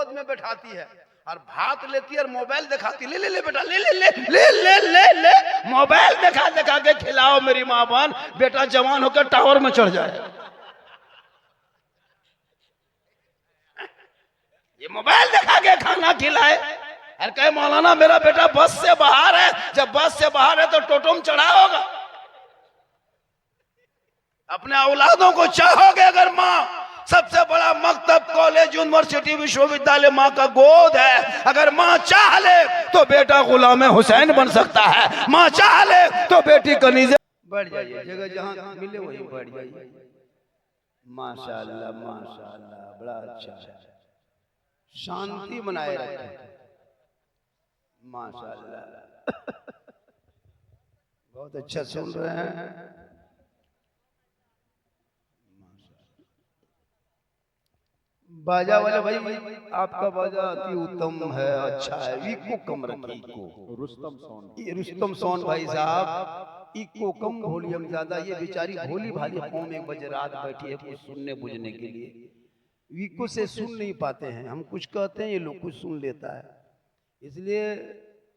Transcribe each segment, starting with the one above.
गोद में बैठाती है और भात लेती है और मोबाइल दिखाती, ले ले ले बेटा, ले ले ले ले ले ले ले, मोबाइल दिखा दिखा के खिलाओ मेरी माँ बहन, बेटा जवान होकर टावर में चढ़ जाए। ये मोबाइल दिखा के खाना खिलाए और कहे मौलाना मेरा बेटा बस से बाहर है, जब बस से बाहर है तो टोटो में चढ़ा होगा। अपने औलादों को चाहोगे अगर माँ सबसे बड़ा मकतब कॉलेज यूनिवर्सिटी विश्वविद्यालय माँ का गोद है, अगर माँ चाह ले तो बेटा गुलाम हुसैन बन सकता है, माँ चाह ले तो बेटी कनीज़े बढ़ जाइए, जगह जहाँ मिले वही बढ़ जाइए। माशाअल्लाह माशाअल्लाह, बड़ा अच्छा है, शांति बनाए रखे माशाअल्लाह। बहुत अच्छा सुन रहे हैं। बाजा वाले भाई आपका बाजा अति उत्तम है, अच्छा है, इको कम रखिए, इको रुस्तम सोन भाई साहब, इको कम वॉल्यूम ज्यादा। ये बेचारी भोली भाली कौम 1 बजे रात बैठी है कुछ सुनने बुझने के लिए, इको से सुन नहीं पाते हैं, हम कुछ कहते हैं ये लोग कुछ सुन लेता है, इसलिए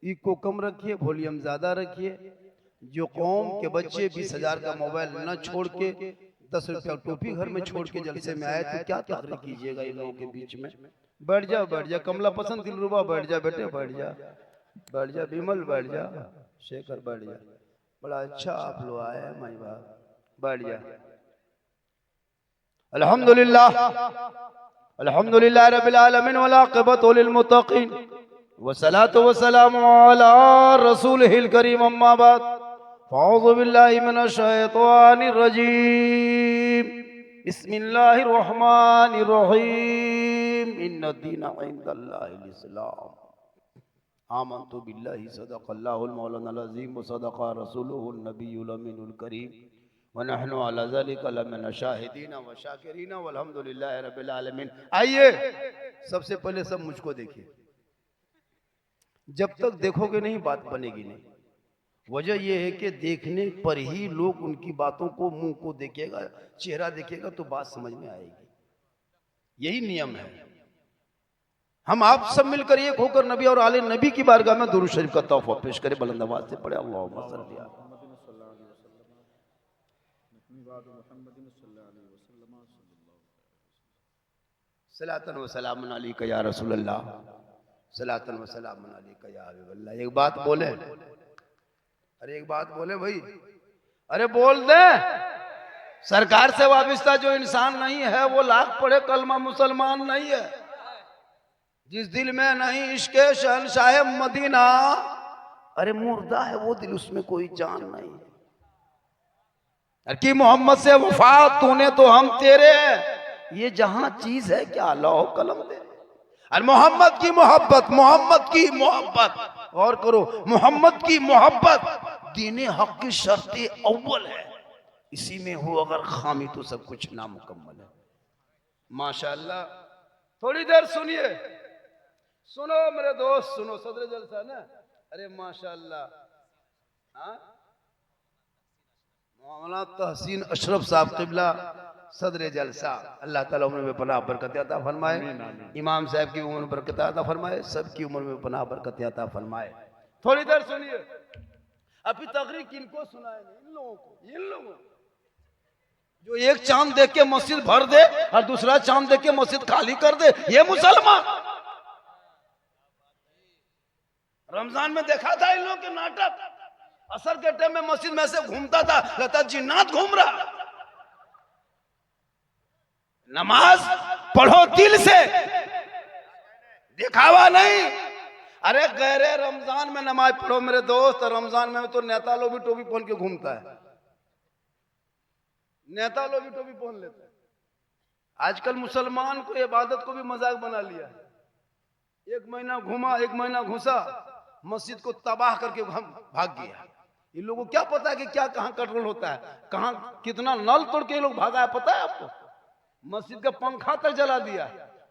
इको कम रखिए, वॉल्यूम ज्यादा रखिए। जो कौम के बच्चे 20,000 का मोबाइल न छोड़ के 10 रुपया टोपी घर में छोड़ के जलसे में आए तो क्या तकरीर कीजिएगा इन लोगों के बीच में। बैठ जा कमला पसंद दिलरुबा, बैठ जा बेटे, बैठ जा विमल, बैठ जा शेखर, बैठ जा, बड़ा अच्छा आप लोग आए हैं माई बाप, बैठ जा। अल्हम्दुलिल्लाह रब्बिल आलमीन वल आक़िबतु लिल मुत्तक़ीन वस्सलातु वस्सलामु अला रसूलिहिल करीम, अम्मा बाद, फ़अऊज़ु बिल्लाहि मिनश शैतानिर रजीम, बिस्मिल्लाहिर रहमानिर रहीम, इन्नद-दीना इंदल्लाहिल इस्लाम, आमन्तु बिल्लाहि सदक़ल्लाहुल मौलानाल अज़ीम व सदक़ा रसूलुहुन नबियुल अमीनुल करीम व नहनु अला ज़ालिका लमिन शाहिदीन व शाकिरीन वल्हम्दुलिल्लाहि रब्बिल आलमीन। आइए सबसे पहले सब मुझको देखिए, जब तक देखोगे नहीं बात बनेगी नहीं। वजह यह है कि देखने पर ही लोग उनकी बातों को, मुंह को देखेगा, चेहरा देखेगा तो बात समझ में आएगी, यही नियम है। हम आप सब मिलकर एक होकर नबी और आले नबी की बारगाह में दुरूद शरीफ का तोहफा पेश करें, बुलंद आवाज से पढ़े अल्लाहुम्मा सल्ली अला सलातन व सलामुन अलैका या रसूलल्लाह, सलातन व सलामुन अलैका या हबीबल्लाह। एक बात बोले, अरे एक बात बोले भाई, अरे बोल दे। सरकार से वाबिस्ता जो इंसान नहीं है वो लाख पढ़े कलमा मुसलमान नहीं है। जिस दिल में नहीं इश्क़े शहंशाह मदीना, अरे मुर्दा है वो दिल, उसमें कोई जान नहीं है। कि मोहम्मद से वफा तूने तो हम तेरे, ये जहां चीज है क्या लौह कलम दे। और मोहम्मद की मोहब्बत, मोहम्मद की मोहब्बत, और करो, मोहम्मद की मोहब्बत दीने हक की शर्त अव्वल है, इसी में हो अगर खामी तो सब कुछ नामुकम्मल है। माशाअल्लाह। थोड़ी देर सुनिए, सुनो मेरे दोस्त, सुनो, सदर जलसा ना, अरे माशाअल्लाह। हाँ, मौलाना तहसीन अशरफ साहब क़िबला सदर जलसा, अल्लाह ताला उम्र में पनाह बरकत अता फरमाए, इमाम साहब की उम्र में बरकत अता फरमाए, सबकी उम्र में पनाह बरकत अता फरमाए। थोड़ी देर सुनिए, अभी तकरीर किनको सुनाए, इन लोगों को, इन लोगों जो एक चांद देख के मस्जिद भर दे और दूसरा चांद देख के मस्जिद खाली कर दे, ये मुसलमान। रमजान में देखा था इन लोगों के नाटक, असर के टाइम में मस्जिद में से घूमता था, लगता जिन्नात घूम रहा। नमाज पढ़ो दिल से, दिखावा नहीं। अरे गैरे रमजान में नमाज पढ़ो मेरे दोस्त, रमजान में तो नेता लोग भी टोपी पहन के घूमता है, नेता लोग भी टोपी पहन लेते हैं। आजकल मुसलमान को इबादत को भी मजाक बना लिया है। 1 महीना घूमा, 1 महीना घुसा, मस्जिद को तबाह करके भाग गया। इन लोगों को क्या पता है कि क्या कहां कंट्रोल होता है, कहां कितना नल तोड़ के ये लोग भागा है, पता है आपको? मस्जिद का पंखा तक जला दिया,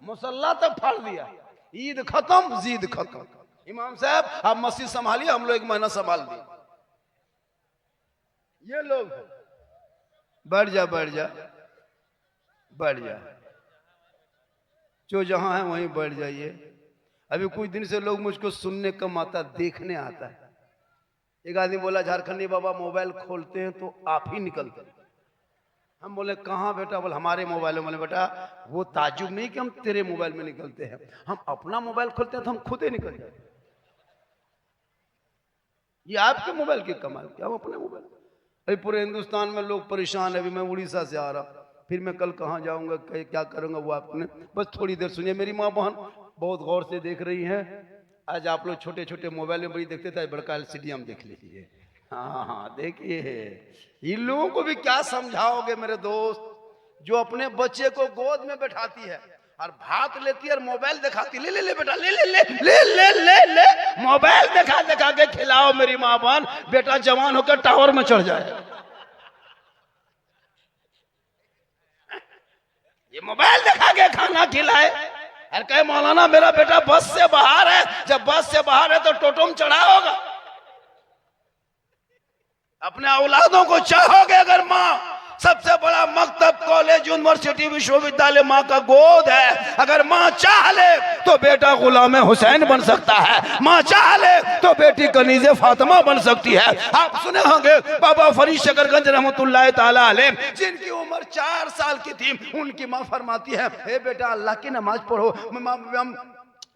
मुसल्ला तक फाड़ दिया। ईद खत्म, जीद खत्म। इमाम साहब आप मस्जिद संभालिए, हम लोग 1 महीना संभाल दिए। ये लोग बैठ जा, बैठ जा, बैठ जा। जो जहां है वहीं बैठ जाइए। अभी कुछ दिन से लोग मुझको सुनने कम आता, देखने आता है। एक आदमी बोला झारखंडी बाबा मोबाइल खोलते हैं तो आप ही निकलते हैं। हम बोले कहाँ बेटा? बोले हमारे मोबाइल में। बोले बेटा वो ताजुब नहीं कि हम तेरे मोबाइल में निकलते हैं, हम अपना मोबाइल खोलते हैं तो हम खुद ही निकल जाते। ये आपके मोबाइल की कमाल, क्या हम अपने मोबाइल। अभी पूरे हिंदुस्तान में लोग परेशान है। अभी मैं उड़ीसा से आ रहा, फिर मैं कल कहाँ जाऊंगा, क्या करूंगा, वो आपने बस थोड़ी देर सुनिए। मेरी माँ बहन बहुत गौर से देख रही हैं। आज आप लोग छोटे छोटे मोबाइल में बड़ी देखते थे, बड़का एलसीडी हम देख लीजिए। हाँ हाँ देखिए, इन लोगों को भी क्या समझाओगे मेरे दोस्त, जो अपने बच्चे को गोद में बैठाती है और भात लेती है और मोबाइल दिखाती, ले ले ले बेटा, ले ले ले ले ले ले ले मोबाइल दिखा दिखा के खिलाओ मेरी माँ बहन, बेटा जवान होकर टावर में चढ़ जाए। ये मोबाइल दिखा के खाना खिलाए और कहे मौलाना मेरा बेटा बस से बाहर है। जब बस से बाहर है तो टोटो में चढ़ा होगा। अपने औलादों को चाहोगे अगर माँ, सबसे बड़ा मकतब, कॉलेज, यूनिवर्सिटी, विश्वविद्यालय माँ का गोद है। अगर माँ चाह ले तो बेटा गुलाम हुसैन बन सकता है, माँ चाह ले तो बेटी कनीज़े फातिमा बन सकती है। आप सुने होंगे बाबा फरीद शकरगंज रहमतुल्लाह ताला अलैह, जिनकी उम्र 4 साल की थी, उनकी माँ फरमाती है हे बेटा अल्लाह की नमाज पढ़ो।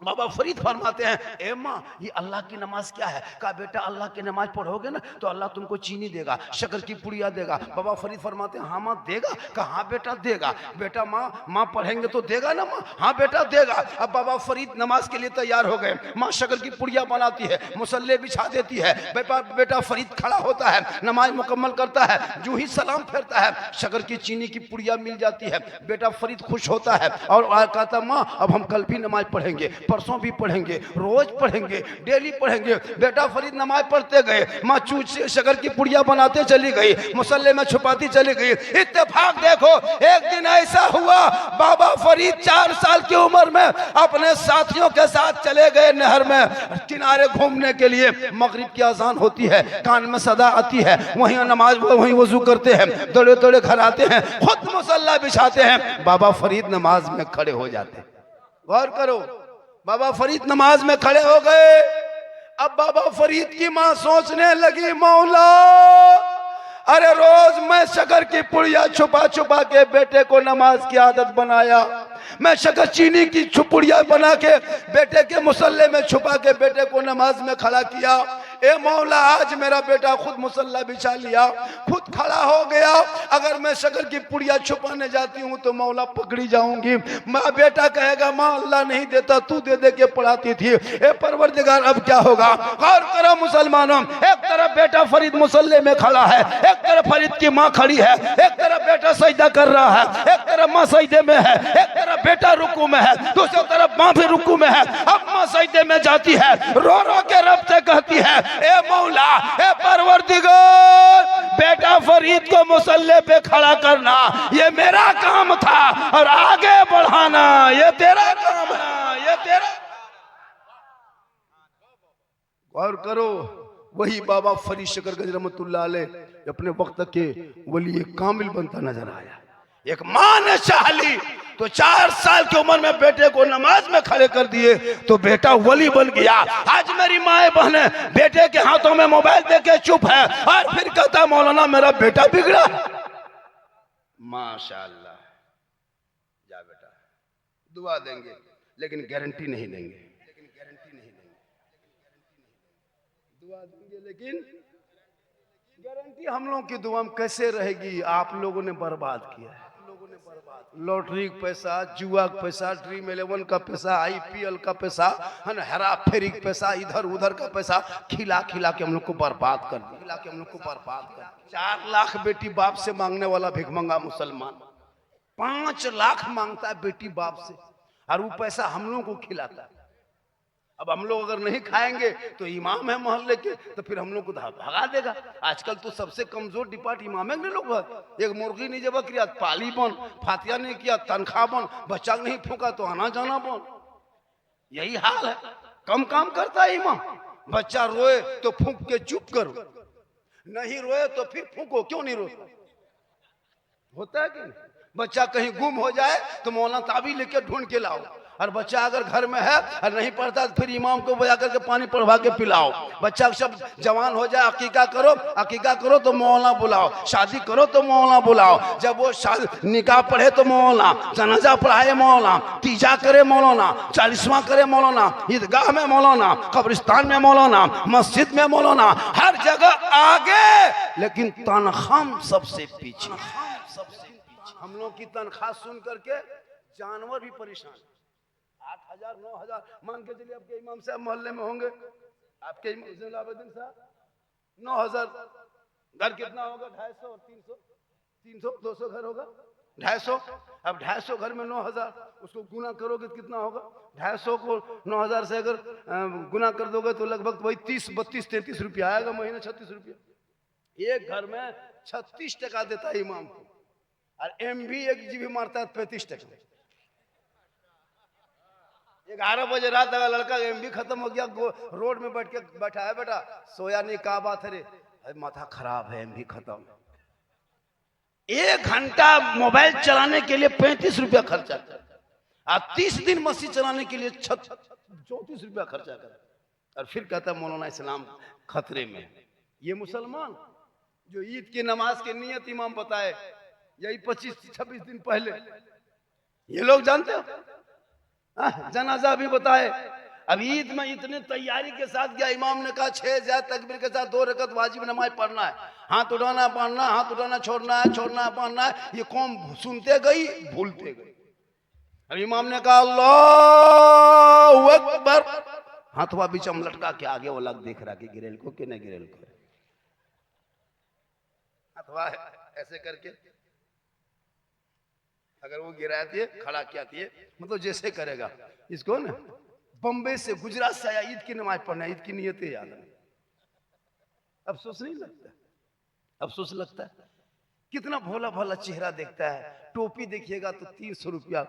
बाबा फरीद फरमाते हैं ए माँ ये अल्लाह की नमाज क्या है? कहा बेटा अल्लाह की नमाज पढ़ोगे ना तो अल्लाह तुमको चीनी देगा, शक्कर की पुड़िया देगा। बाबा फरीद फरमाते हैं हाँ माँ देगा? कहा हाँ बेटा देगा। बेटा माँ पढ़ेंगे तो देगा ना? माँ हाँ बेटा देगा। अब बाबा फरीद नमाज के लिए तैयार हो गए। माँ शक्कर की पुड़िया बनाती है, मुसल्ले बिछा देती है। बेटा फरीद खड़ा होता है, नमाज मुकम्मल करता है, जो ही सलाम फेरता है शक्कर की चीनी की पुड़िया मिल जाती है। बेटा फरीद खुश होता है और कहता माँ अब हम कल भी नमाज पढ़ेंगे, परसों भी पढ़ेंगे, रोज पढ़ेंगे, डेली पढ़ेंगे। बेटा फरीद नमाज पढ़ते गए, माँ चूच से शक्कर की पुड़िया बनाते चली गई, मुसल्ले में छुपाती चली गई। इत्तेफाक देखो एक दिन ऐसा हुआ बाबा फरीद 4 साल की उम्र में अपने साथियों के साथ चले गए नहर में किनारे घूमने के लिए। मगरिब की अजान होती है, कान में सदा आती है, वहीं नमाज वहीं वजू करते हैं, दौड़े दौड़े घर आते हैं, खुद मुसल्ला बिछाते हैं। बाबा फरीद नमाज में खड़े हो जाते हैं। गौर करो, बाबा फरीद नमाज में खड़े हो गए। अब बाबा फरीद की मां सोचने लगी मौला अरे रोज मैं शक्कर की पुड़िया छुपा छुपा के बेटे को नमाज की आदत बनाया, मैं शक्कर चीनी की पुड़िया बना के बेटे के मुसल्ले में छुपा के बेटे को नमाज में खड़ा किया। ए मौला आज मेरा बेटा खुद मुसल्ला बिछा लिया, खुद खड़ा हो गया। अगर मैं शक्कर की पुड़िया छुपाने जाती हूँ तो मौला पकड़ी जाऊंगी। माँ बेटा कहेगा माँ अल्लाह नहीं देता तू दे दे के पढ़ाती थी। ए परवरदिगार अब क्या होगा? गौर करो मुसलमानों, एक तरफ बेटा फरीद मुसल्ले में खड़ा है, एक तरफ फरीद की माँ खड़ी है, एक तरफ बेटा सजदा कर रहा है, एक तरफ माँ सजदे में है, एक तरफ बेटा रुकू में है, दूसरी तरफ माँ भी रुकू में है। अब माँ सजदे में जाती है, रो रो के रब से कहती है ए मौला ए परवरदिगार बेटा फरीद को मुसल्ले पे खड़ा करना ये मेरा काम था और आगे बढ़ाना ये तेरा काम है, ये तेरा। गौर करो, वही बाबा फरीद शकरगंज रहमतुल्लाह अलैह अपने वक्त के वली कामिल बनता नजर आया। एक माँ ने चाह ली तो 4 साल की उम्र में बेटे को नमाज में खड़े कर दिए तो बेटा वली बन गया। आज मेरी माए बहने बेटे के हाथों में मोबाइल देके चुप है और फिर कहता मौलाना मेरा बेटा बिगड़ा। माशाअल्लाह, जा बेटा दुआ देंगे लेकिन गारंटी नहीं देंगे, दुआ देंगे लेकिन गारंटी हम लोगों की दुआ में कैसे रहेगी? आप लोगों ने बर्बाद किया है। लॉटरी का पैसा, जुआ का पैसा, ड्रीम 11 का पैसा, IPL का पैसा, है ना, हेरा फेरी का पैसा, इधर उधर का पैसा खिला खिला के हम लोग को बर्बाद कर दिया, 4 लाख बेटी बाप से मांगने वाला भिखमंगा मुसलमान 5 लाख मांगता है बेटी बाप से और वो पैसा हम लोगों को खिलाता है। अब हम लोग अगर नहीं खाएंगे तो इमाम है मोहल्ले के तो फिर हम लोग को भगा देगा। आजकल तो सबसे कमजोर डिपार्ट इमाम है लोग। एक मुर्गी नहीं जब किया पाली बन, फातिया नहीं किया तनख्वाह बन, बच्चा नहीं फूका तो आना जाना बन। यही हाल है, कम काम करता है इमाम। बच्चा रोए तो फूंक के चुप करो, नहीं रोए तो फिर फूको, क्यों नहीं रोता? होता है कि नहीं? बच्चा कहीं गुम हो जाए तो मौलाना ताबी लेके ढूंढ के लाओ, और बच्चा अगर घर में है और नहीं पढ़ता तो फिर इमाम को बुला करके पानी पढ़वा के पिलाओ। बच्चा सब जवान हो जाए, अकीका करो तो मौलाना बुलाओ, शादी करो तो मौलाना बुलाओ, जब वो निकाह पढ़े तो मौलाना, जनाजा पढ़ाए मौलाना, तीजा करे मौलाना, 40वां करे मौलाना, ईदगाह में मौलाना, कब्रिस्तान में मौलाना, मस्जिद में मौलाना, हर जगह आगे, लेकिन तनख्वाह सबसे पीछे। हम लोग की तनख्वाह सुन करके जानवर भी परेशान। 8,000 9,000 मान के चलिए आपके इमाम साहब मोहल्ले में होंगे, आपके इमाम साहब 9,000, घर कितना होगा? 250 और 300 200 घर होगा, 250। अब 250 घर में 9,000, उसको गुना करोगे तो कितना होगा? 250 को 9,000 से अगर गुना कर दोगे तो लगभग वही 30 32 33 रुपया आएगा महीना, 36 रुपया। एक घर में 36 टका देता है इमाम को, और MB 1 GB मारता है 35 टका। 11 बजे रात अगर लड़का MB खत्म हो गया, रोड में बैठ के बैठा है, बेटा सोया नहीं, क्या बात है रे? माथा खराब है, MB खत्म। 1 घंटा मोबाइल चलाने के लिए 35 रुपया खर्चा कर, और 30 दिन मस्जिद चलाने के लिए 34 रुपया खर्चा कर, और फिर कहता मौलाना इस्लाम खतरे में। ये मुसलमान जो ईद की नमाज की नियत इमाम बताए, यही 25-26 दिन पहले, ये लोग जानते हो? जनाजा भी बताए। अब ईद में इतने तैयारी के साथ गया, इमाम ने कहा 6 जाए तकबीर के साथ 2 रकत वाजिब नमाज पढ़ना है, हाथ उठाना पढ़ना, हाथ उठाना छोड़ना है, छोड़ना पढ़ना है। ये कौम सुनते गई, भूलते गई। अब इमाम ने कहा अल्लाहु अकबर, हाथवा बीच में लटका के आगे वो लग देख रहा कि गिरेल को कि नहीं गिरेल को, हाथवा ऐसे करके अगर वो गिराती है, खड़ा किया है, मतलब जैसे करेगा इसको ना। बम्बई से गुजरात से आया ईद की नमाज पढ़ना, ईद की नियत याद नहीं। अफसोस नहीं लगता? अफसोस लगता है। कितना भोला भाला चेहरा देखता है। टोपी देखिएगा तो 300 रुपया,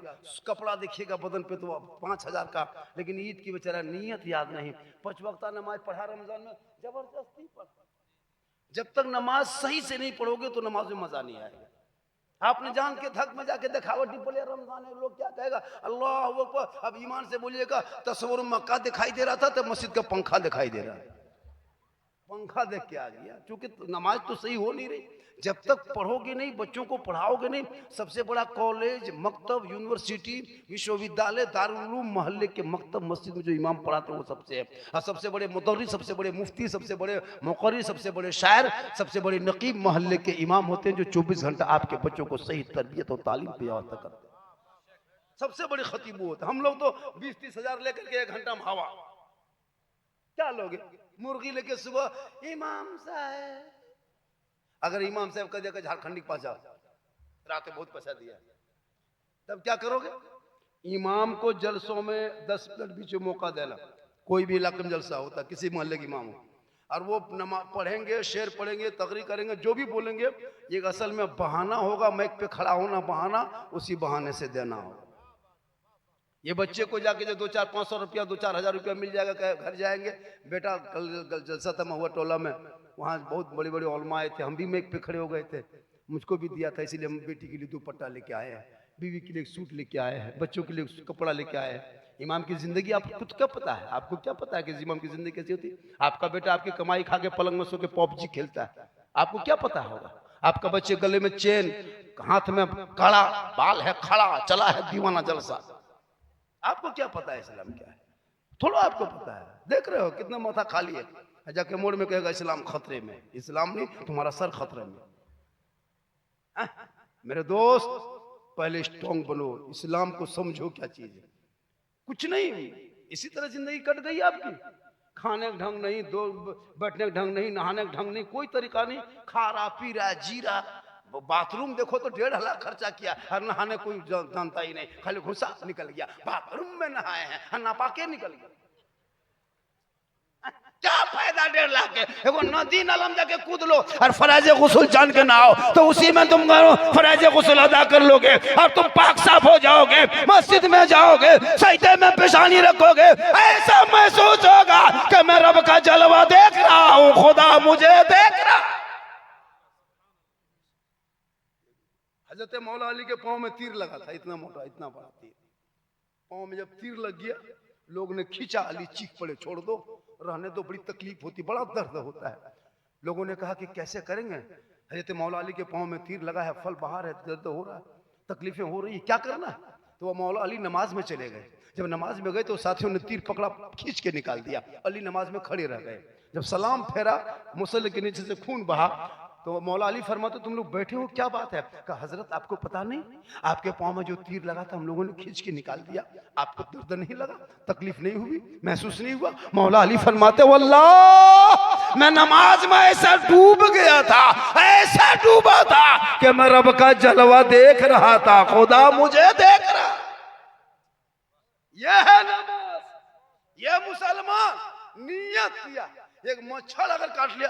कपड़ा देखिएगा बदन पे तो 5,000 का, लेकिन ईद की बेचारा नियत याद नहीं। 5 वक्ता नमाज पढ़ा रमजान में, जबरदस्ती पढ़ा। जब तक नमाज सही से नहीं पढ़ोगे तो नमाज में मजा नहीं आएगा। आपने जान के थक में जाके दिखावटी बोले रमजान है, लोग क्या कहेगा? अल्लाह अकबर। अब ईमान से बोलिएगा, तस्वीर मक्का दिखाई दे रहा था तो मस्जिद का पंखा दिखाई दे रहा है। पंखा देख के आ गया, क्योंकि नमाज तो सही हो नहीं रही। जब तक पढ़ोगे नहीं, बच्चों को पढ़ाओगे नहीं, सबसे बड़ा कॉलेज, मकतब, यूनिवर्सिटी, विश्वविद्यालय, दारुल उलूम, मोहल्ले के मकतब, मस्जिद में जो इमाम पढ़ाते हैं वो सबसे है। और सबसे बड़े मुदर्रिस, सबसे बड़े मुफ्ती, सबसे बड़े मुक़र्रिर, सबसे बड़े शायर, सबसे बड़े नकीब मोहल्ले के इमाम होते हैं, जो 24 घंटा आपके बच्चों को सही तरबियत और तालीम की व्यवस्था करते हैं। सबसे बड़े खतीब वो होते हैं। हम लोग तो 20-30 हजार लेकर के 1 घंटा में हवा क्या लोगे? मुर्गी लेके सुबह इमाम साहब, अगर इमाम साहब कह दिया झारखंडी के पास जाओ, रात में बहुत पैसा दिया, तब क्या करोगे? इमाम को जलसों में 10 मिनट बीच में मौका देना। कोई भी इलाके में जलसा होता, किसी मोहल्ले की इमाम हो, और वो नमाज पढ़ेंगे, शेर पढ़ेंगे, तकरीर करेंगे, जो भी बोलेंगे, ये असल में बहाना होगा, माइक पे खड़ा होना बहाना, उसी बहाने से देना होगा। ये बच्चे को जाके जो 2-4-500 रुपया, 2-4 हजार रुपया मिल जाएगा, घर जाएंगे, बेटा कल जलसा था महुआ टोला में, वहाँ बहुत बड़े बड़े उलमा आए थे, हम भी मेक पे खड़े हो गए थे, मुझको भी दिया था, इसीलिए हम बेटी के लिए दुपट्टा लेके आए हैं, बीवी के लिए सूट लेके आए हैं, बच्चों के लिए कपड़ा लेके आए हैं। इमाम की जिंदगी आपको क्या पता है? आपको क्या पता है कि इमाम की जिंदगी कैसी होती है? आपका बेटा आपकी कमाई खा के पलंग में सो के PUBG खेलता है, आपको क्या पता होगा? आपका बच्चे गले में चेन, हाथ में कड़ा, बाल है खड़ा, चला है दीवाना जलसा, आपको क्या पता है इस्लाम क्या है? थोड़ा आपको पता है। देख रहे हो कितना माथा खाली है, जाके मोड़ में कहेगा इस्लाम खतरे में। इस्लाम नहीं, तुम्हारा सर खतरे में। मेरे दोस्त, पहले स्ट्रॉन्ग बनो, इस्लाम को समझो क्या चीज है। कुछ नहीं, इसी तरह जिंदगी कट गई आपकी। खाने का ढंग नहीं, दो बैठने का ढंग नहीं, नहाने का ढंग नहीं, कोई तरीका नहीं, खा रहा पी रहा जी रहा। बाथरूम देखो तो 1.5 लाख खर्चा किया, और नहाने कोई जानता ही नहीं, खाली घुसा निकल गया, बाथरूम में नहाए हैं, और नापाके निकल गया। क्या फायदा 1.5 लाख के? एगो नदी नालम जाके कूद लो और फराजे गुस्ल जान के नहाओ, तो उसी में तुम फराजे गुस्ल अदा कर लोगे और तुम पाक साफ हो जाओगे, मस्जिद में जाओगे, सजदे में पेशानी रखोगे, ऐसा महसूस होगा कि मैं रब का जलवा देख रहा हूं, खुदा मुझे देख रहा। हजरत मौला अली के पांव में तीर लगा था, इतना मोटा, इतना बड़ा तीर पाँव में जब तीर लग गया, लोग ने खींचा, अली चीख पड़े, छोड़ दो, रहने दो, बड़ी तकलीफ होती, बड़ा दर्द होता है। लोगों ने कहा कि कैसे करेंगे, हजरत मौला अली के पाँव में तीर लगा है, फल बाहर है, दर्द हो रहा है, तकलीफें हो रही है, क्या करना है? तो वो मौला अली नमाज में चले गए। जब नमाज में गए तो साथियों ने तीर पकड़ा, खींच के निकाल दिया। अली नमाज में खड़े रह गए। जब सलाम फेरा, मुसल्ले के नीचे से खून बहा, तो मौला अली फरमाते तुम लोग बैठे हो, क्या बात है? कहा हजरत आपको पता नहीं, आपके पाँव में जो तीर लगा था हम लोगों ने खींच के निकाल दिया, आपको दर्द नहीं लगा, तकलीफ नहीं हुई, महसूस नहीं हुआ? मौला अली फरमाते वल्लाह मैं नमाज में ऐसा डूब गया था, ऐसा डूबा था कि मैं रब का जलवा देख रहा था, खुदा मुझे देख रहा। यह है नमाज, यह मुसलमान नियत किया। एक मच्छर अगर काट लिया,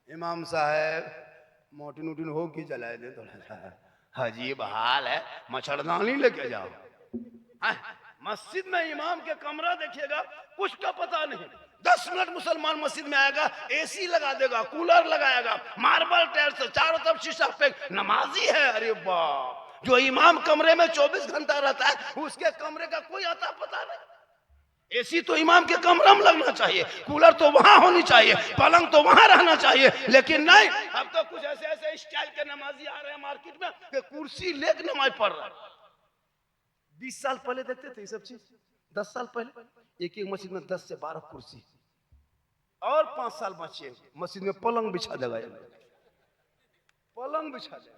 इमाम साहब मोटिन उटिन हो कि जलाए दे थोड़ा सा, अजीब हाल है, मच्छरदानी लेके जाओ। मस्जिद में इमाम के कमरा देखिएगा, कुछ का पता नहीं, 10 मिनट मुसलमान मस्जिद में आएगा, एसी लगा देगा, कूलर लगाएगा, मार्बल टाइल्स, चारों तरफ शीशा पे, नमाजी है। अरे वाह, जो इमाम कमरे में 24 घंटा रहता है, उसके कमरे का कोई आता पता नहीं। एसी तो इमाम के कमरे में लगना चाहिए, कूलर तो वहां होनी चाहिए, पलंग तो वहां रहना चाहिए, लेकिन नहीं। अब तो कुछ ऐसे ऐसे स्टाइल के नमाजी आ रहे हैं मार्केट में कि कुर्सी लेकर नमाज पढ़ रहा है। 20 साल पहले देखते थे ये सब चीज, 10 साल पहले एक एक मस्जिद में 10 से 12 कुर्सी, और 5 साल बचे मस्जिद में पलंग बिछा देगा, पलंग बिछा देगा।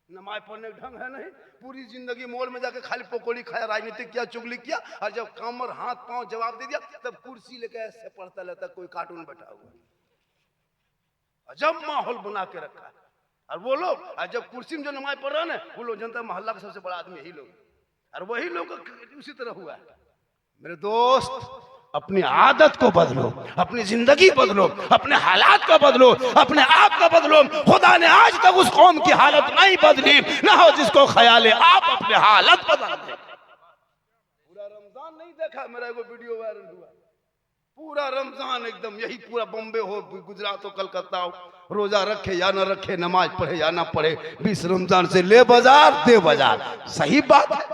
नमाज पढ़ने का ढंग है नहीं, पूरी जिंदगी मोड़ में जाके खाली पकौड़ी खाया, राजनीतिक किया, चुगली किया, और जब कमर हाथ पांव जवाब दे दिया तब कुर्सी लेके ऐसे पढ़ता रहता, कोई कार्टून बैठा हुआ। अजब माहौल बना के रखा है। और वो लोग जब कुर्सी में जो नमाज पढ़ रहे हैं ना, वो लोग जनता मोहल्ला का सबसे बड़ा आदमी यही लोग, और वही लोग उसी तरह हुआ है। मेरे दोस्त, अपनी आदत को बदलो, अपनी जिंदगी बदलो, अपने हालात को बदलो, अपने आप को बदलो। खुदा ने आज तक उस कौम की हालत नहीं बदली, ना हो जिसको ख्याल है आप अपने हालत बदल दे। पूरा रमजान नहीं देखा मेरा, एगो वीडियो वायरल हुआ, पूरा रमजान एकदम यही पूरा बॉम्बे हो, गुजरात हो, कलकत्ता हो, रोजा रखे या ना रखे, नमाज पढ़े या ना पढ़े, 20 रमजान से ले बाजार दे बाजार। सही बात है,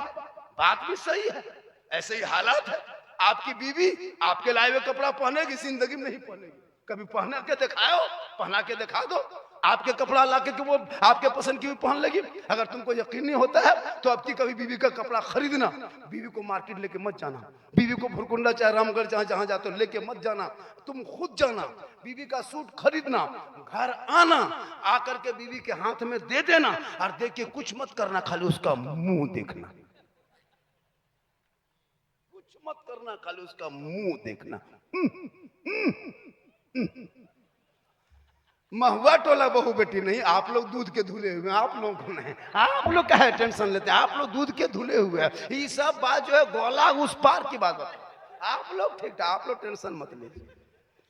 बात भी सही है, ऐसे ही हालात है। आपकी बीवी आपके लाए हुए कपड़ा पहनेगी, जिंदगी में नहीं पहनेगी। कभी पहना के दिखाओ, पहना के दिखा दो, आपके कपड़ा ला के वो आपके पसंद की भी पहन लेगी। अगर तुमको यकीन नहीं होता है तो आपकी कभी बीवी का कपड़ा खरीदना, बीवी को मार्केट लेके मत जाना, बीवी को भुरकुंडा चाहे रामगढ़ चाहे जहां जाते हो लेके मत जाना, तुम खुद जाना, बीवी का सूट खरीदना, घर आना, आकर के बीवी के हाथ में दे देना, और दे के कुछ मत करना, खाली उसका मुंह देखना, मत करना, खाली उसका मुंह देखना। महुआ टोला बहू बेटी नहीं, आप लोग दूध के धुले हुए, आप लोग को नहीं, आप लोग क्या टेंशन लेते हैं, आप लोग दूध के धुले हुए हैं। ये सब बात जो है गोला उस पार की बात है, आप लोग ठीक है, आप लोग टेंशन मत लीजिए।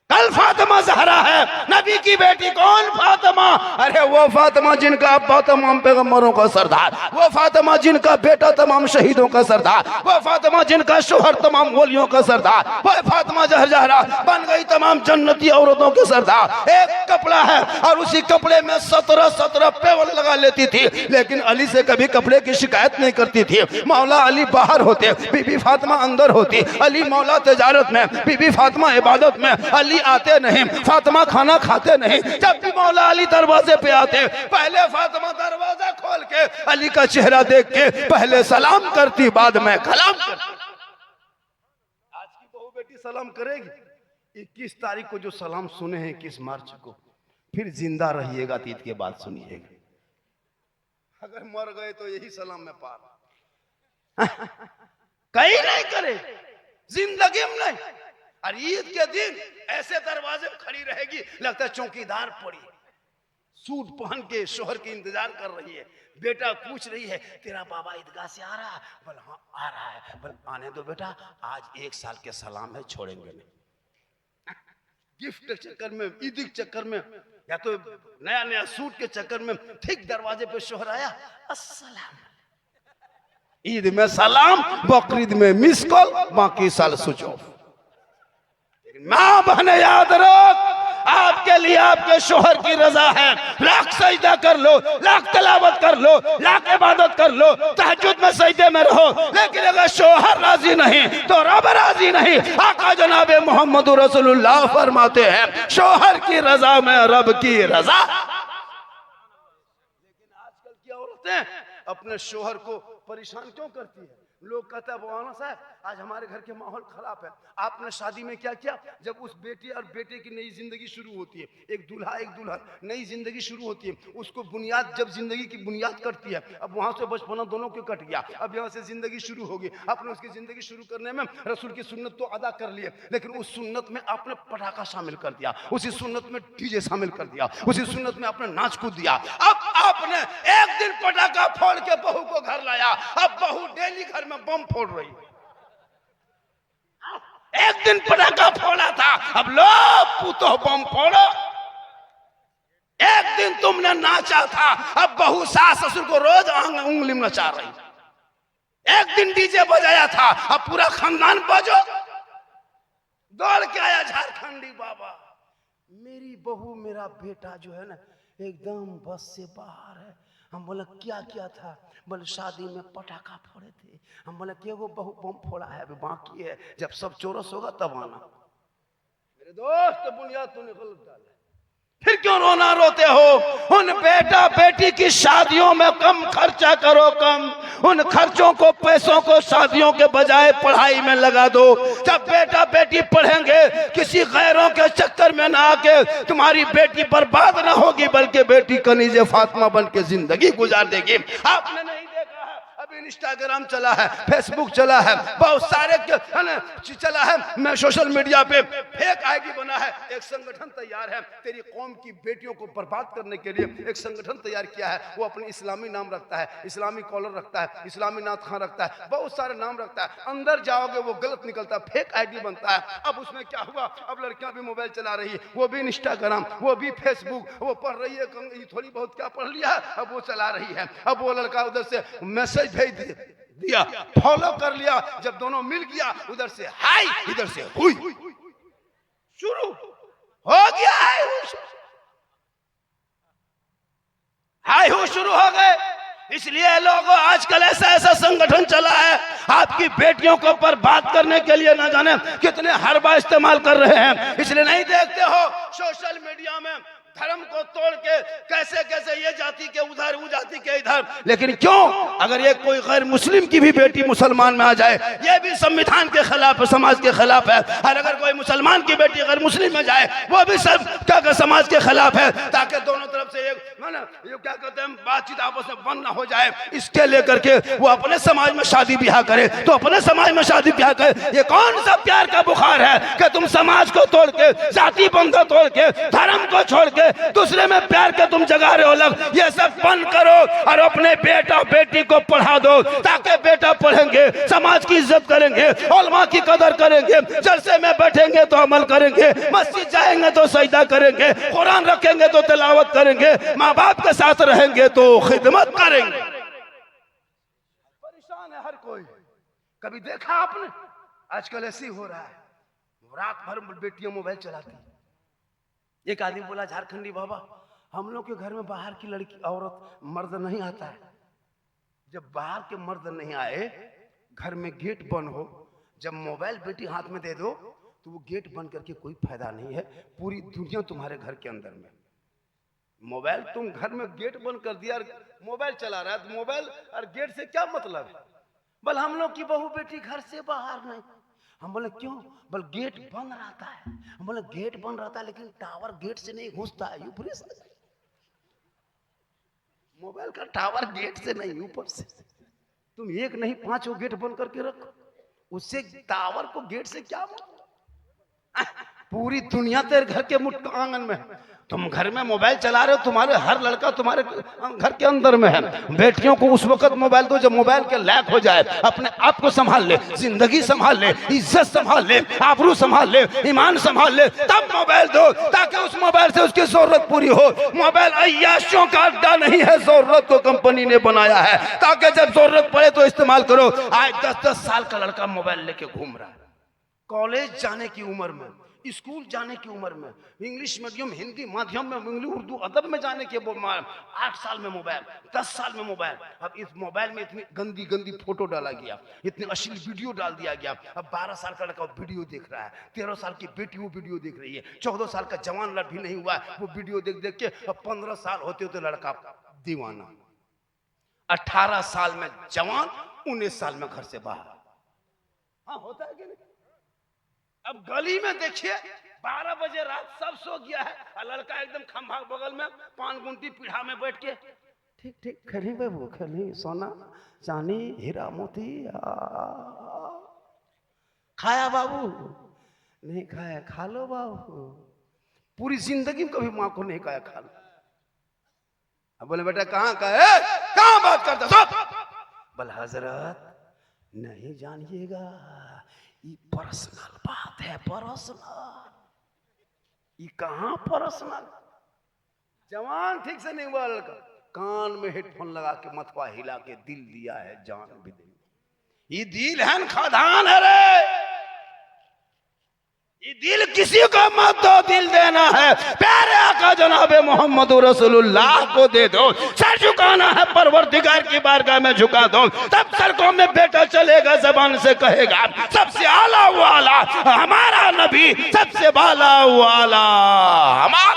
कल फातिमा ज़हरा है, नबी की बेटी। कौन फातिमा? अरे वो फातिमा जिनका अब्बा तमाम पैगंबरों का सरदार, वो फातिमा जिनका बेटा तमाम शहीदों का सरदार, वो फातिमा जिनका शोहर तमाम वलियों का सरदार, वो फातिमा ज़हरा बन गई तमाम जन्नती औरतों के सरदार। एक कपड़ा है और उसी कपड़े में 17 पेवल लगा लेती थी, लेकिन अली से कभी कपड़े की शिकायत नहीं करती थी। मौला अली बाहर होते, बीबी फातिमा अंदर होती। अली मौला तिजारत में, बीबी फातिमा इबादत में। अली आते नहीं, फातिमा खाना खाते नहीं। जब भी मौला अली दरवाजे पे आते, पहले फातिमा दरवाजा खोल के अली का चेहरा देख के पहले सलाम करती, बाद में कलाम करती। आज की बहू बेटी सलाम करेगी? 21 तारीख को जो सलाम सुने हैं 21 मार्च को, फिर जिंदा रहिएगा, तीत के बाद सुनिएगा। अगर मर गए तो यही सलाम में पार कहीं नहीं करे, जिंदगी में नहीं। और ईद के दिन ऐसे दरवाजे में खड़ी रहेगी, लगता है चौकीदार पड़ी, सूट पहन के शोहर की इंतजार कर रही है। बेटा पूछ रही है तेरा बाबा ईदगाह से आ रहा है? बोल हाँ आ रहा है। बोल आने दो बेटा, आज 1 साल के सलाम है, छोड़ेंगे नहीं। गिफ्ट के चक्कर में, ईद के चक्कर में, या तो नया नया सूट के चक्कर में, ठीक दरवाजे पे शोहर आया, अस्सलाम। ईद में सलाम, बकरीद में मिस कॉल, बाकी साल स्विच ऑफ। मां बहने याद रख, आपके लिए आपके शोहर की रजा है, लाख सजदा कर लो, लाख तलावत कर लो, लाख इबादत कर लो, तहज्जुद में सजदे में रहो, लेकिन अगर शोहर राजी नहीं तो रब राजी नहीं। आका जनाबे मोहम्मद रसूलुल्लाह फरमाते हैं शोहर की रजा में रब की रजा। लेकिन आजकल की औरतें अपने शोहर को परेशान क्यों करती है? लोग कहते हैं मौलाना साहब आज हमारे घर के माहौल खराब है, आपने शादी में क्या किया? जब उस बेटी और बेटे की नई जिंदगी शुरू होती है, एक दूल्हा एक दुल्हन, नई जिंदगी शुरू होती है, उसको बुनियाद, जब जिंदगी की बुनियाद कटती है, अब वहां से बचपना दोनों के कट गया, अब यहाँ से जिंदगी शुरू होगी। आपने उसकी जिंदगी शुरू करने में रसूल की सुन्नत तो अदा कर लिए, लेकिन उस सुन्नत में आपने पटाखा शामिल कर दिया, उसी सुन्नत में डीजे शामिल कर दिया, उसी सुन्नत में आपने नाच कूद दिया। अब आपने एक दिन पटाखा फोड़ के बहू को घर लाया, अब बहू डेली घर में बम फोड़ रही है। एक दिन पटाखा फोड़ा था, अब लो पूतो बम फोड़ो। एक दिन तुमने नाचा था, अब बहू सास ससुर को रोज उंगली में नचा रही। एक दिन डीजे बजाया था, अब पूरा खानदान बजो। दौड़ के आया झारखंडी बाबा, मेरी बहू मेरा बेटा जो है ना एकदम बस से बाहर है। हम बोले क्या किया था? बोले शादी में पटाखा फोड़े थे। हम बोले कि वो बहू बम फोड़ा है, अभी बाकी है, जब सब चौरस होगा तब आना। मेरे दोस्त बुनियाद तूने गलत डाला, फिर क्यों रोना रोते हो? उन बेटा बेटी की शादियों में कम खर्चा करो, कम उन खर्चों को, पैसों को शादियों के बजाय पढ़ाई में लगा दो। जब बेटा बेटी पढ़ेंगे, किसी गैरों के चक्कर में ना आके तुम्हारी बेटी बर्बाद ना होगी, बल्कि बेटी कनीज़े फातिमा बन के जिंदगी गुजार देगी। आपने नहीं देखा है, अभी इंस्टाग्राम चला है, फेसबुक चला है, बहुत सारे चला है, मैं सोशल मीडिया पे फेक आईडी बना है। एक संगठन तैयार है तेरी कौम की बेटियों को बर्बाद करने के लिए, एक संगठन तैयार किया है। वो अपनी इस्लामी नाम रखता है, इस्लामी कॉलर रखता है, इस्लामी नाथ खान रखता है, बहुत सारे नाम रखता है। अंदर जाओगे वो गलत निकलता है, फेक आईडी बनता है। अब उसमें क्या हुआ, अब लड़कियां भी मोबाइल चला रही है, वो भी इंस्टाग्राम, वो भी फेसबुक, वो पढ़ रही है, थोड़ी बहुत क्या पढ़ लिया, अब वो चला रही है। अब वो लड़का उधर से मैसेज भेज दिया, फॉलो कर लिया, जब दोनों मिल गया, उधर से हाय इधर से हुई, शुरू हो गया हाय हू शुरू हो गए। इसलिए लोगों आजकल ऐसा ऐसा संगठन चला है, आपकी बेटियों को बर्बाद करने के लिए ना जाने कितने हरबा इस्तेमाल कर रहे हैं। इसलिए नहीं देखते हो सोशल मीडिया में धर्म को तोड़ के कैसे कैसे ये जाति के उधर, वो जाति के इधर। लेकिन क्यों? अगर ये कोई गैर मुस्लिम की भी बेटी मुसलमान में आ जाए, ये भी संविधान के खिलाफ है, समाज के खिलाफ है। और अगर कोई मुसलमान की बेटी गैर मुस्लिम में जाए, वो भी सब क्या समाज के खिलाफ है, ताकि दोनों तरफ से एक ये क्या कहते हैं बातचीत आपस में बंद ना हो जाए। इसके लेकर के वो अपने समाज में शादी ब्याह करे तो अपने समाज में शादी ब्याह करे। ये कौन सा प्यार का बुखार है कि तुम समाज को तोड़ के, जाति बंधन तोड़ के, धर्म को छोड़ के दूसरे में प्यार के तुम जगा रहे हो लग। ये सब बंद करो और अपने बेटा बेटी को पढ़ा दो, ताकि बेटा पढ़ेंगे, समाज की इज्जत करेंगे, उलमा की कदर करेंगे, जलसे में बैठेंगे तो अमल करेंगे, मस्जिद जाएंगे तो सजदा करेंगे, कुरान रखेंगे तो तिलावत करेंगे, माँ बाप के साथ रहेंगे तो खिदमत करेंगे। परेशान है हर कोई। कभी देखा आपने? आजकल ऐसे ही हो रहा है, रात भर बेटियां मोबाइल चलाती। एक आदमी बोला, झारखंडी बाबा हम लोग के घर में बाहर की लड़की औरत मर्द नहीं आता है। जब बाहर के मर्द नहीं आए, घर में गेट बंद हो, जब मोबाइल बेटी हाथ में दे दो तो वो गेट बंद करके कोई फायदा नहीं है। पूरी दुनिया तुम्हारे घर के अंदर में, मोबाइल तुम घर में गेट बंद कर दिया, मोबाइल चला रहा है, तो मोबाइल और गेट से क्या मतलब है? बोल हम लोग की बहू बेटी घर से बाहर नहीं। हम बोले क्यों? बोल गेट बंद रहता है। हम बोले गेट बंद रहता है लेकिन टावर गेट से नहीं घुसता है, ऊपर से। मोबाइल का टावर गेट से नहीं, ऊपर से। तुम एक नहीं 5 गेट बंद करके रखो, उससे टावर को गेट से क्या मतलब? पूरी दुनिया तेरे घर के आंगन में है, तुम घर में मोबाइल चला रहे हो, तुम्हारे हर लड़का तुम्हारे घर के अंदर में है। बेटियों को उस वक्त मोबाइल दो जब मोबाइल के लायक हो जाए, अपने आप को संभाल ले, जिंदगी संभाल ले, इज्जत संभाल ले, आबरू संभाल ले, ईमान संभाल ले, तब मोबाइल दो, ताकि उस मोबाइल से उसकी जरूरत पूरी हो। मोबाइल अय्याशियों का अड्डा नहीं है, जरूरत को कंपनी ने बनाया है, ताकि जब जरूरत पड़े तो इस्तेमाल करो। आज 10-10 साल का लड़का मोबाइल लेके घूम रहा है, कॉलेज जाने की उम्र में, स्कूल जाने की उम्र में, इंग्लिश मीडियम, हिंदी माध्यम में, इंग्लिश उर्दू अदब में जाने के 8 साल में मोबाइल, 10 साल में मोबाइल। अब इस मोबाइल में इतनी गंदी गंदी फोटो डाला गया, इतनी अश्लील वीडियो डाल दिया गया। अब 12 साल का लड़का वीडियो देख रहा है, 13 साल की बेटी वो वीडियो देख रही है, 14 साल का जवान लड़का भी नहीं हुआ है, वो वीडियो देख देख के अब 15 साल होते होते लड़का दीवाना, 18 साल में जवान, 19 साल में घर से बाहर। हाँ होता है कि नहीं? अब गली में देखिए 12 बजे रात सब सो गया है, लड़का एकदम खंभा बगल में पान गुंटी पीढ़ा में बैठ के ठीक ठीक खेली बाबू, खेली सोना चांदी हीरा मोती। खाया बाबू? नहीं खाया, खा लो बाबू। पूरी जिंदगी में कभी माँ को नहीं खाया, खा लो। अब बोले बेटा कहाँ का है, कहाँ बात करता सब? बोले हजरत नहीं जानिएगा, ये पर्सनल बात है, पर्सनल। ये कहाँ पर्सनल? जवान ठीक से नहीं हुआ लड़का, कान में हेडफोन लगा के मथवा हिला के दिल दिया है, जान भी दे। ये दिल है खदान है रे, ये दिल किसी को मत दो, दिल देना है प्यारे आका जनाबे मोहम्मद रसूलुल्लाह को दे दो। सर झुकाना है परवरदिगार की बारगाह में झुका दो, तब सड़कों में बेटा चलेगा, जबान से कहेगा सबसे आला वाला हमारा नबी, सबसे बाला वाला हमारा